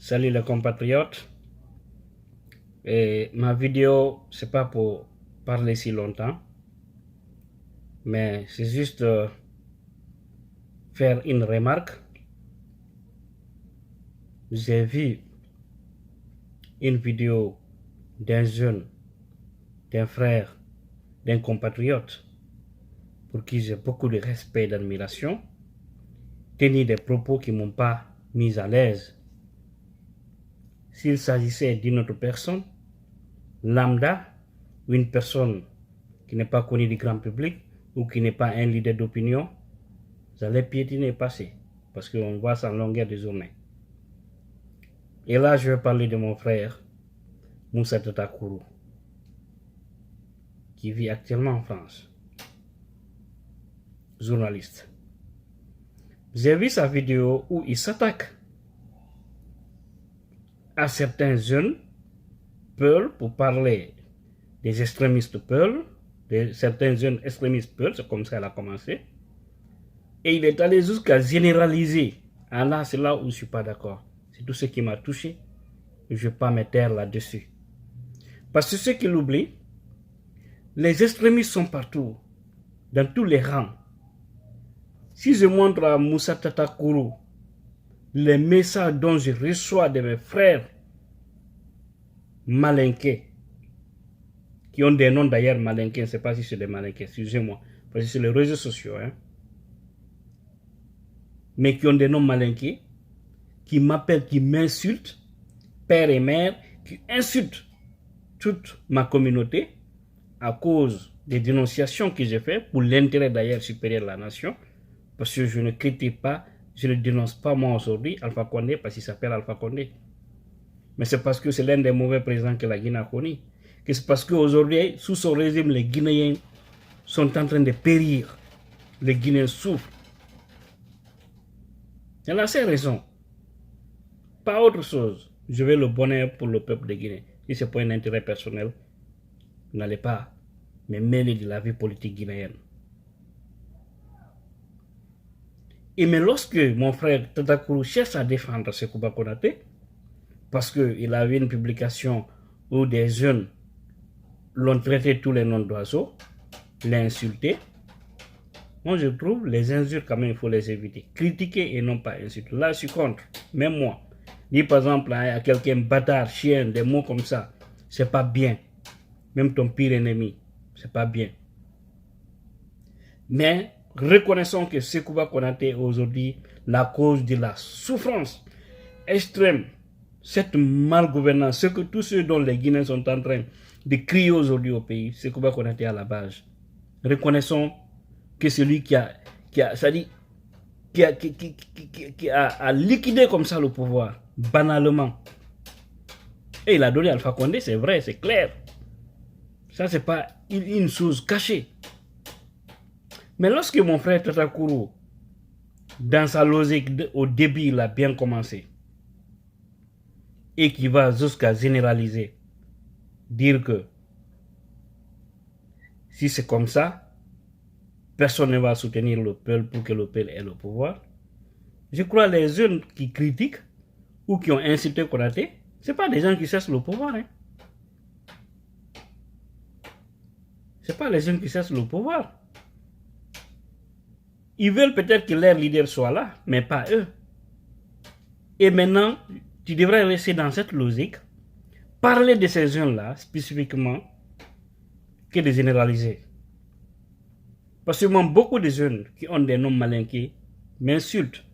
Salut les compatriotes. Et ma vidéo, c'est pas pour parler si longtemps, mais c'est juste faire une remarque. J'ai vu une vidéo d'un jeune, d'un frère, d'un compatriote pour qui j'ai beaucoup de respect et d'admiration, tenir des propos qui ne m'ont pas mis à l'aise. S'il s'agissait d'une autre personne, lambda, ou une personne qui n'est pas connue du grand public ou qui n'est pas un leader d'opinion, j'allais piétiner et passer parce qu'on voit ça en longueur de journée. Et là, je vais parler de mon frère Moussa Tatakourou, qui vit actuellement en France, journaliste. J'ai vu sa vidéo où il s'attaque à certains jeunes Peul pour parler des extrémistes Peul, de certains jeunes extrémistes Peul, c'est comme ça qu'elle a commencé. Et il est allé jusqu'à généraliser. Ah là, c'est là où je ne suis pas d'accord. C'est tout ce qui m'a touché. Je ne vais pas me taire là-dessus. Parce que ce qu'il oublie, les extrémistes sont partout, dans tous les rangs. Si je montre à Moussa Tatakourou les messages dont je reçois de mes frères malinqués, qui ont des noms d'ailleurs malinqués, je ne sais pas si c'est des malinqués, excusez-moi, parce que c'est les réseaux sociaux, hein, mais qui ont des noms malinqués, qui m'appellent, qui m'insultent, père et mère, qui insultent toute ma communauté à cause des dénonciations que j'ai faites pour l'intérêt d'ailleurs supérieur de la nation, parce que je ne critique pas, je ne dénonce pas moi aujourd'hui Alpha Condé parce qu'il s'appelle Alpha Condé. Mais c'est parce que c'est l'un des mauvais présidents que la Guinée a connu. Que c'est parce qu'aujourd'hui, sous son régime, les Guinéens sont en train de périr. Les Guinéens souffrent. C'est la seule raison. Pas autre chose. Je veux le bonheur pour le peuple de Guinée. Si c'est pour un intérêt personnel, n'allez pas me mêler de la vie politique guinéenne. Et mais lorsque mon frère Tatakourou cherche à défendre Sekouba Konaté, parce qu'il avait une publication où des jeunes l'ont traité tous les noms d'oiseaux, l'ont insulté, moi je trouve les insultes quand même il faut les éviter. Critiquer et non pas insulter. Là je suis contre, même moi. Dire par exemple à quelqu'un bâtard, chien, des mots comme ça, c'est pas bien. Même ton pire ennemi, c'est pas bien. Mais reconnaissons que Sekouba Konaté est aujourd'hui la cause de la souffrance extrême, cette malgouvernance, ce que tous ceux dont les Guinéens sont en train de crier aujourd'hui au pays, Sekouba Konaté à la base. Reconnaissons que celui qui a liquidé comme ça le pouvoir, banalement. Et il a donné Alpha Condé, c'est vrai, c'est clair. Ça, c'est pas une chose cachée. Mais lorsque mon frère Tatakourou, dans sa logique au début, il a bien commencé, et qui va jusqu'à généraliser, dire que si c'est comme ça, personne ne va soutenir le peuple pour que le peuple ait le pouvoir. Je crois que les jeunes qui critiquent ou qui ont insulté Konaté, ce n'est pas des gens qui cherchent le pouvoir. Hein. Ce n'est pas les jeunes qui cherchent le pouvoir. Ils veulent peut-être que leur leader soit là, mais pas eux. Et maintenant, tu devrais rester dans cette logique, parler de ces jeunes-là spécifiquement, que de généraliser. Parce que moi, beaucoup de jeunes qui ont des noms malinqués m'insultent.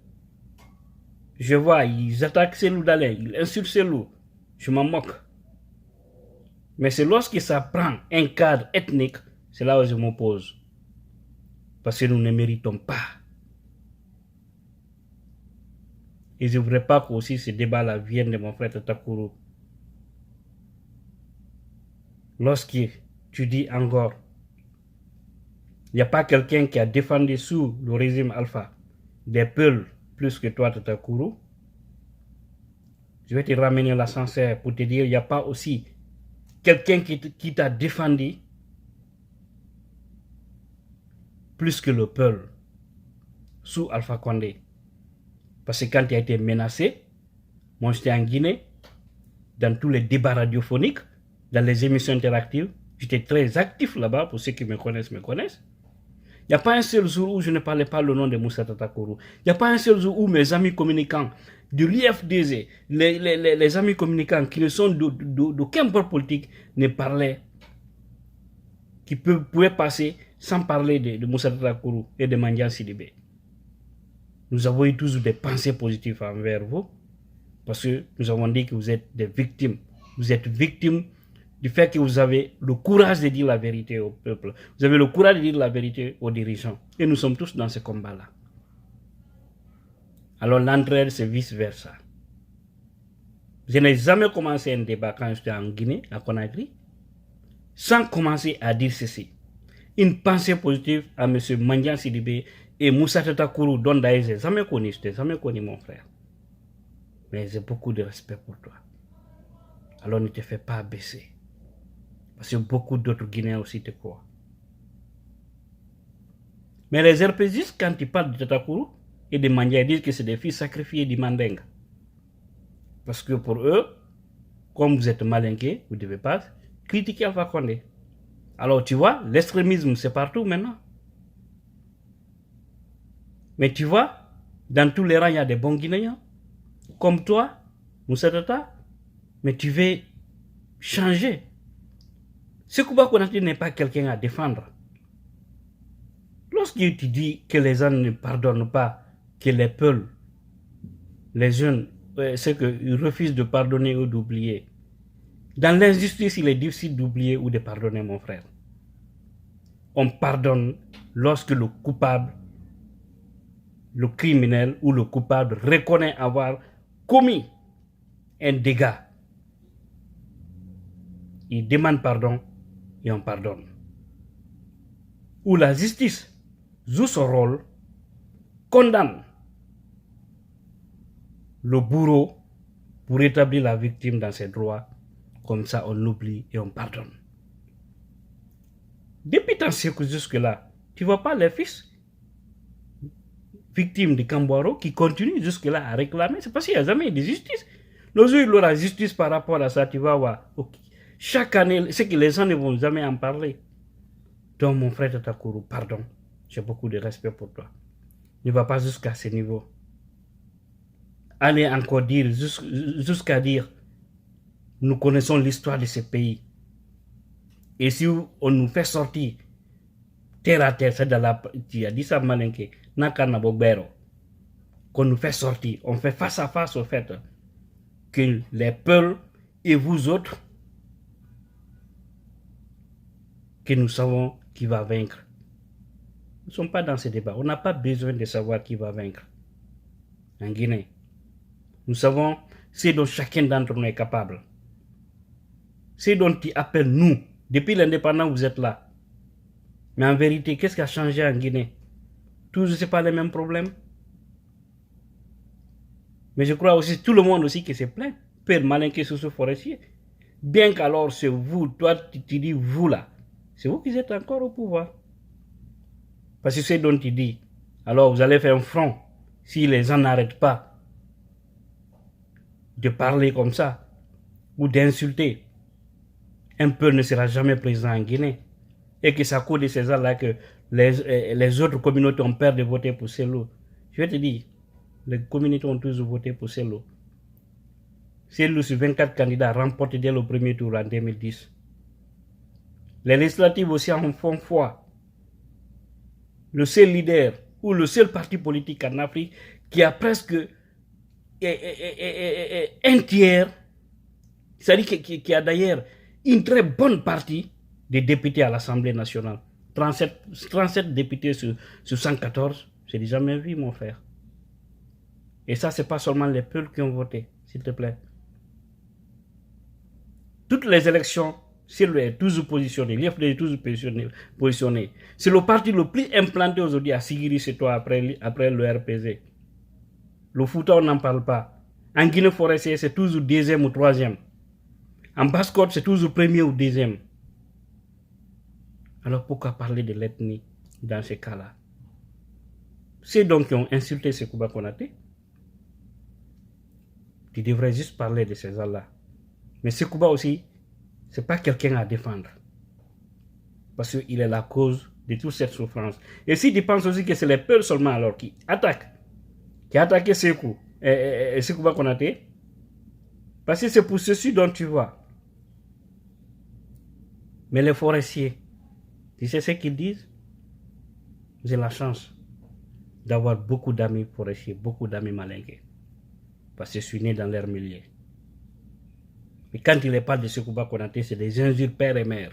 Je vois, ils attaquent Selou Dalin, ils insultent Selou. Je m'en moque. Mais c'est lorsque ça prend un cadre ethnique, c'est là où je m'oppose. Parce que nous ne méritons pas. Et je ne voudrais pas qu'aussi ce débat-là vienne de mon frère Tatakourou. Lorsque tu dis encore, il n'y a pas quelqu'un qui a défendu sous le régime Alpha des Peuls plus que toi, Tatakourou. Je vais te ramener l'ascenseur pour te dire, il n'y a pas aussi quelqu'un qui t'a défendu plus que le Peul sous Alpha Condé. Parce que quand tu as été menacé, Moi, j'étais en Guinée, dans tous les débats radiophoniques, dans les émissions interactives. J'étais très actif là-bas, pour ceux qui me connaissent, me connaissent. Il n'y a pas un seul jour où je ne parlais pas le nom de Moussa Tatakourou. Il n'y a pas un seul jour où mes amis communicants de l'IFDZ, les amis communicants qui ne sont d'aucun bord politique, ne parlaient, qui pouvaient passer sans parler de Moussa Tatakourou et de Mandian Sidibé. Nous avons eu toujours des pensées positives envers vous, parce que nous avons dit que vous êtes des victimes. Vous êtes victimes du fait que vous avez le courage de dire la vérité au peuple. Vous avez le courage de dire la vérité aux dirigeants. Et nous sommes tous dans ce combat-là. Alors l'entraide, c'est vice-versa. Je n'ai jamais commencé un débat quand j'étais en Guinée, à Conakry, sans commencer à dire ceci. Une pensée positive à M. Mandian Sidibé et Moussa Tatakourou, dont d'ailleurs je n'ai jamais connu mon frère. Mais j'ai beaucoup de respect pour toi. Alors ne te fais pas baisser. Parce que beaucoup d'autres Guinéens aussi te croient. Mais les RPGistes, quand ils parlent de Tatakourou et de Mandian, ils disent que c'est des fils sacrifiés du Mandingue. Parce que pour eux, comme vous êtes malinqués, vous ne devez pas critiquer Alpha Condé. Alors tu vois, l'extrémisme c'est partout maintenant. Mais tu vois, dans tous les rangs, il y a des bons Guinéens. Comme toi, Moussa Tata. Mais tu veux changer. Ce Kouba Konaté n'est pas quelqu'un à défendre. Lorsque tu dis que les gens ne pardonnent pas, que les peuples, les jeunes, c'est qu'ils refusent de pardonner ou d'oublier. Dans l'injustice, il est difficile d'oublier ou de pardonner, mon frère. On pardonne lorsque le coupable, le criminel ou le coupable reconnaît avoir commis un dégât. Il demande pardon et on pardonne. Où la justice joue son rôle, condamne le bourreau pour rétablir la victime dans ses droits. Comme ça, on oublie et on pardonne. Depuis tant siècle jusque-là, tu ne vois pas les fils victimes de Kambouaro qui continuent jusque-là à réclamer. C'est parce qu'il n'y a jamais de justice. Nos jours, il y aura justice par rapport à ça, tu vas voir. Okay. Chaque année, c'est que les gens ne vont jamais en parler. Donc, mon frère Tatakourou, pardon. J'ai beaucoup de respect pour toi. Ne va pas jusqu'à ce niveau. Allez encore dire, jusqu'à dire, nous connaissons l'histoire de ce pays. Et si on nous fait sortir terre à terre, c'est dans la... Tu as dit ça, Malinké, Nakana Bogbero. Qu'on nous fait sortir, on fait face à face au fait que les peuples et vous autres, que nous savons qui va vaincre. Nous ne sommes pas dans ce débat. On n'a pas besoin de savoir qui va vaincre. En Guinée, nous savons ce dont chacun d'entre nous est capable. Ce dont ils appellent nous. Depuis l'indépendance, vous êtes là. Mais en vérité, qu'est-ce qui a changé en Guinée? Toujours, ce n'est pas les mêmes problèmes. Mais je crois aussi, tout le monde aussi qui se plaint. Père Malinké sous ce forestier. Bien qu'alors, c'est vous, toi, tu dis vous là. C'est vous qui êtes encore au pouvoir. Parce que c'est dont il dit. Alors vous allez faire un front. Si les gens n'arrêtent pas de parler comme ça, ou d'insulter, un peuple ne sera jamais présent en Guinée. Et que c'est à cause de ces gens-là que les autres communautés ont peur de voter pour Sello. Je vais te dire, les communautés ont tous voté pour Sello. Sello sur 24 candidats remporté dès le premier tour en 2010. Les législatives aussi en font foi. Le seul leader ou le seul parti politique en Afrique qui a presque un tiers, c'est-à-dire qui a d'ailleurs une très bonne partie des députés à l'Assemblée nationale. 37 députés sur 114, je n'ai jamais vu, mon frère. Et ça, ce n'est pas seulement les peuples qui ont voté, s'il te plaît. Toutes les élections, c'est toujours positionné, l'IFD est toujours positionné. C'est le parti le plus implanté aujourd'hui à Sigiri, c'est toi, après le RPZ. Le Fouta, on n'en parle pas. En Guinée forestière, c'est toujours deuxième ou troisième. En Basse-Côte, c'est toujours premier ou deuxième. Alors pourquoi parler de l'ethnie dans ces cas-là? C'est donc qui ont insulté ce Kouba Konaté. tu devrais juste parler de ces gens-là. Mais Sekouba aussi, ce n'est pas quelqu'un à défendre. Parce qu'il est la cause de toute cette souffrance. Et si tu penses aussi que c'est les peuls seulement alors qui attaquent, qui a attaqué Sekou et Sekouba Konaté, parce que c'est pour ceci dont tu vois. Mais les forestiers, tu sais ce qu'ils disent? J'ai la chance d'avoir beaucoup d'amis forestiers, beaucoup d'amis malinqués. Parce que je suis né dans leur milieu. Mais quand il parle de Sekouba Konaté, c'est des injures père et mère.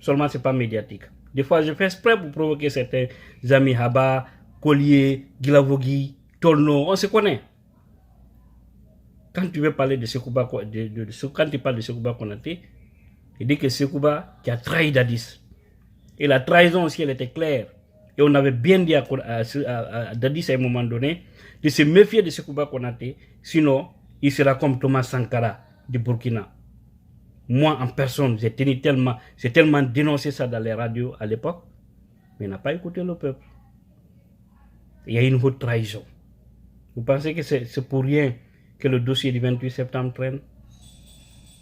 Seulement, ce n'est pas médiatique. Des fois, je fais exprès pour provoquer certains amis Haba, Collier, Gilavogui, Tolno, on se connaît. Quand tu veux parler de Sekouba, quand tu parles de Sekouba Konaté, il dit que Sekouba qui a trahi Dadis. Et la trahison aussi, elle était claire. Et on avait bien dit à Dadis à un moment donné de se méfier de Sekouba Konaté, sinon il sera comme Thomas Sankara du Burkina. Moi, en personne, j'ai tellement dénoncé ça dans les radios à l'époque, mais il n'a pas écouté le peuple. Il y a une haute trahison. Vous pensez que c'est pour rien que le dossier du 28 septembre traîne?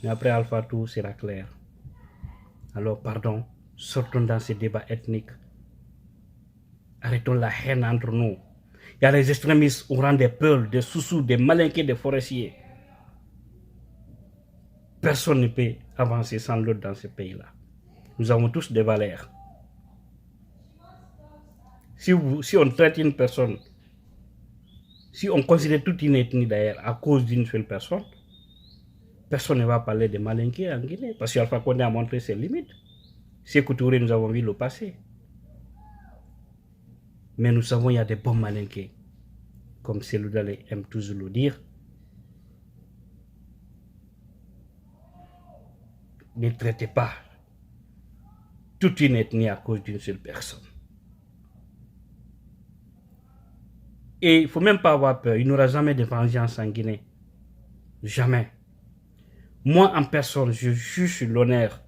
Mais après Alpha, tout sera clair. Alors, pardon, sortons dans ces débats ethniques. Arrêtons la haine entre nous. Il y a des extrémistes au rang des peuls, des sous-sous, des malinqués, des forestiers. Personne ne peut avancer sans l'autre dans ce pays-là. Nous avons tous des valeurs. Si on traite une personne, si on considère toute une ethnie d'ailleurs à cause d'une seule personne, personne ne va parler de malinqués en Guinée. Parce qu'Alpha Condé a montré ses limites. Sékou Touré, nous avons vu le passé. Mais nous savons qu'il y a des bons malinqués. Comme Seloudale aime toujours le dire. Ne traitez pas toute une ethnie à cause d'une seule personne. Et il ne faut même pas avoir peur. Il n'y aura jamais de vengeance en Guinée. Jamais. Moi, en personne, je juge sur l'honneur.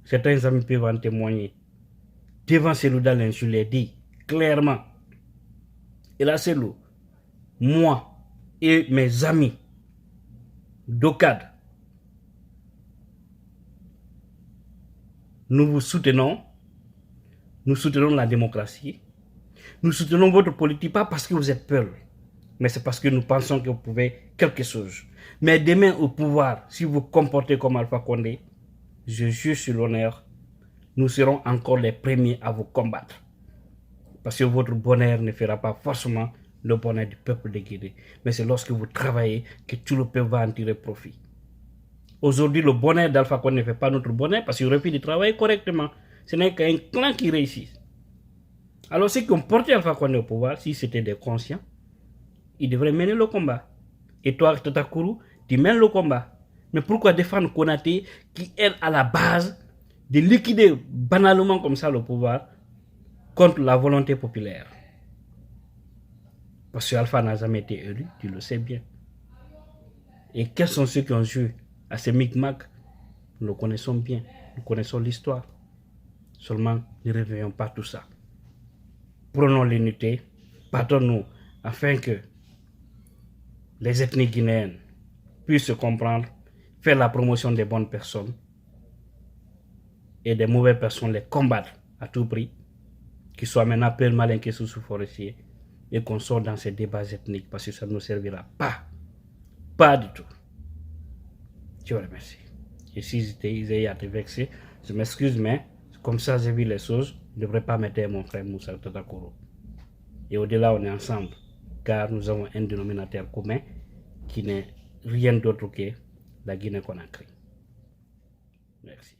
Certains amis peuvent en témoigner. Devant Seloudale, je l'ai dit clairement. Et là, c'est l'eau. Moi et mes amis d'OCAD, nous vous soutenons. Nous soutenons la démocratie. Nous soutenons votre politique, pas parce que vous êtes peur, mais c'est parce que nous pensons que vous pouvez quelque chose. Mais demain au pouvoir, si vous vous comportez comme Alpha Condé, je juge sur l'honneur, nous serons encore les premiers à vous combattre. Parce que votre bonheur ne fera pas forcément le bonheur du peuple de Guinée. Mais c'est lorsque vous travaillez que tout le peuple va en tirer profit. Aujourd'hui, le bonheur d'Alpha Condé ne fait pas notre bonheur parce qu'il aurait pu de travailler correctement. Ce n'est qu'un clan qui réussit. Alors ceux qui ont porté Alpha Condé au pouvoir, si c'était des conscients, ils devraient mener le combat. Et toi, Tata Kourou, tu mènes le combat. Mais pourquoi défendre Konaté qui est à la base de liquider banalement comme ça le pouvoir contre la volonté populaire? Parce que Alpha n'a jamais été élu, tu le sais bien. Et quels sont ceux qui ont joué à ces micmacs? Nous le connaissons bien, nous connaissons l'histoire. Seulement, ne réveillons pas tout ça. Prenons l'unité, partons-nous afin que les ethnies guinéennes puissent se comprendre, faire la promotion des bonnes personnes et des mauvaises personnes, les combattre à tout prix, qu'ils soient maintenant peuls malinqués sous forestiers, et qu'on sorte dans ces débats ethniques parce que ça ne nous servira pas. Pas du tout. Je vous remercie. Et si j'ai été vexé, je m'excuse, mais comme ça j'ai vu les choses, je ne devrais pas mettre mon frère Moussa Tata Kourou. Et au-delà, on est ensemble, car nous avons un dénominateur commun qui n'est rien d'autre que la Guinée-Conakry. Merci.